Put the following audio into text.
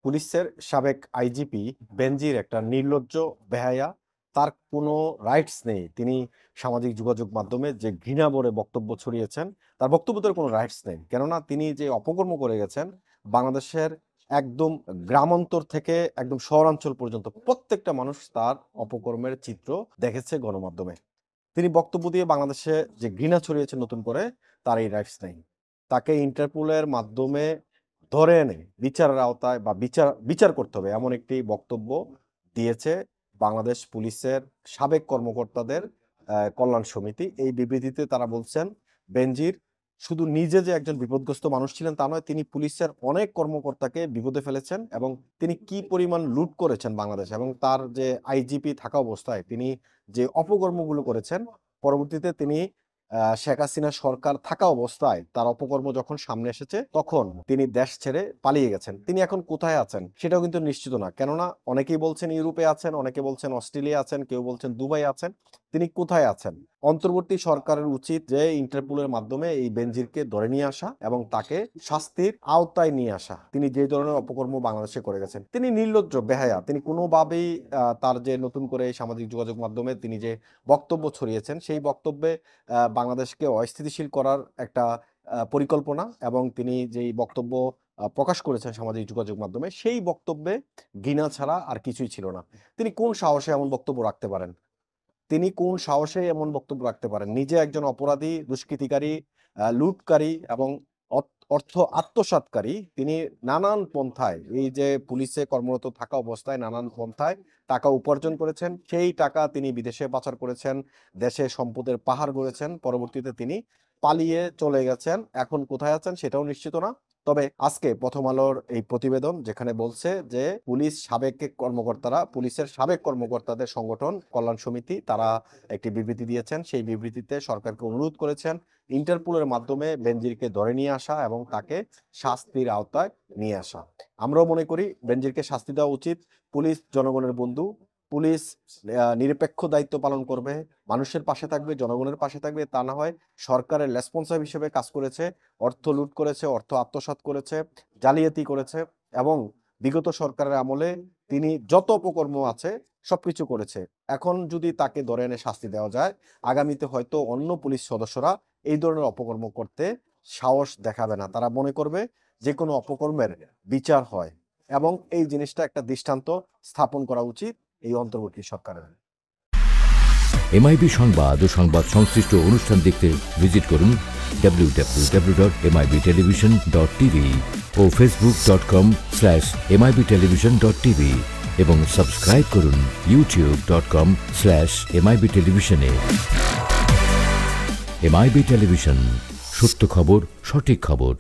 পুলিশের সাবেক আইজিপি বেনজির একটা নির্লজ্জ বেহায়া। তার কোনো রাইটস নেই। তিনি সামাজিক যোগাযোগ মাধ্যমে যে ঘৃণা ভরে বক্তব্য ছড়িয়েছেন, তার বক্তব্যের কোনো রাইটস নেই। কেননা তিনি যে অপকর্ম করে গেছেন, বাংলাদেশের একদম গ্রামান্তর থেকে একদম শহরাঞ্চল পর্যন্ত প্রত্যেকটা মানুষ তার অপকর্মের চিত্র দেখেছে গণমাধ্যমে। তিনি বক্তব্য দিয়ে বাংলাদেশে যে ঘৃণা ছড়িয়েছে নতুন করে, তার এই রাইটস নেই। তাকে ইন্টারপোলের মাধ্যমে ধরে এনে বিচারের আওতায় বা বিচার করতে হবে এমন একটি বক্তব্য দিয়েছে বাংলাদেশ পুলিশের সাবেক কর্মকর্তাদের কল্যাণ সমিতি। এই বিবৃতিতে তারা বলছেন, বেনজির শুধু নিজে যে একজন বিপদগ্রস্ত মানুষ ছিলেন তা নয়, তিনি পুলিশের অনেক কর্মকর্তাকে বিপদে ফেলেছেন এবং তিনি কি পরিমাণ লুট করেছেন বাংলাদেশে, এবং তার যে আইজিপি থাকা অবস্থায় তিনি যে অপকর্মগুলো করেছেন, পরবর্তীতে তিনি শেখ হাসিনা সরকার থাকা অবস্থায় তার অপকর্ম যখন সামনে এসেছে তখন তিনি দেশ ছেড়ে পালিয়ে গেছেন। তিনি এখন কোথায় আছেন সেটাও কিন্তু নিশ্চিত না। কেননা অনেকেই বলছেন ইউরোপে আছেন, অনেকে বলছেন অস্ট্রেলিয়া আছেন, কেউ বলছেন দুবাই আছেন। তিনি কোথায় আছেন? অন্তর্বর্তী সরকারের উচিত যে ইন্টারপোলের মাধ্যমে এই বেনজিরকে ধরে নিয়ে আসা এবং তাকে শাস্তির আওতায় নিয়ে আসা। তিনি যে ধরনের অপকর্ম বাংলাদেশে করে গেছেন, তিনি নির্লজ্জ বেহায়া। তিনি কোনোভাবেই তার যে নতুন করে সামাজিক যোগাযোগ মাধ্যমে তিনি যে বক্তব্য ছড়িয়েছেন, সেই বক্তব্যে বাংলাদেশকে অস্থিতিশীল করার একটা পরিকল্পনা, এবং তিনি যেই বক্তব্য প্রকাশ করেছেন সামাজিক যোগাযোগ মাধ্যমে, সেই বক্তব্যে ঘৃণা ছাড়া আর কিছুই ছিল না। তিনি কোন সাহসে এমন বক্তব্য রাখতে পারেন? তিনি কোন সাহসে এমন বক্তব্য রাখতে পারেন? নিজে একজন অপরাধী, দুষ্কৃতিকারী, লুটকারী এবং অর্থ আত্মসাৎকারী। তিনি নানান পন্থায়, এই যে পুলিশে কর্মরত থাকা অবস্থায় নানান পন্থায় টাকা উপার্জন করেছেন। সেই টাকা তিনি বিদেশে পাচার করেছেন, দেশে সম্পদের পাহাড় গড়েছেন। পরবর্তীতে তিনি পালিয়ে চলে গেছেন। এখন কোথায় আছেন সেটাও নিশ্চিত না। তবে আজকে প্রথম আলোর এই প্রতিবেদন যেখানে বলছে যে পুলিশের সাবেক কর্মকর্তাদের সংগঠন কল্যাণ সমিতি তারা একটি বিবৃতি দিয়েছেন। সেই বিবৃতিতে সরকারকে অনুরোধ করেছেন ইন্টারপোলের মাধ্যমে বেনজিরকে ধরে নিয়ে আসা এবং তাকে শাস্তির আওতায় নিয়ে আসা। আমরাও মনে করি বেনজিরকে শাস্তি দেওয়া উচিত। পুলিশ জনগণের বন্ধু। পুলিশ নিরপেক্ষ দায়িত্ব পালন করবে, মানুষের পাশে থাকবে, জনগণের পাশে থাকবে। তা না হয় সরকারের রেসপন্সিবল হিসেবে কাজ করেছে, অর্থ লুট করেছে, অর্থ আত্মসাৎ করেছে, জালিয়াতি করেছে, এবং বিগত সরকারের আমলে তিনি যত অপকর্ম আছে সবকিছু করেছে। এখন যদি তাকে ধরে এনে শাস্তি দেওয়া যায়, আগামীতে হয়তো অন্য পুলিশ সদস্যরা এই ধরনের অপকর্ম করতে সাহস দেখাবে না। তারা মনে করবে যে কোনো অপকর্মের বিচার হয়, এবং এই জিনিসটা একটা দৃষ্টান্ত স্থাপন করা উচিত এই অন্তর্বর্তী সরকারের। এমআইবি সংবাদ ও সংবাদ সংশ্লিষ্ট অনুষ্ঠান দেখতে ভিজিট করুন www.mibtelevision.tv ও facebook.com/mibtelevision.tv এবং সাবস্ক্রাইব করুন youtube.com/mibtelevision এ। এমআইবি টেলিভিশন, সত্য খবর, সঠিক খবর।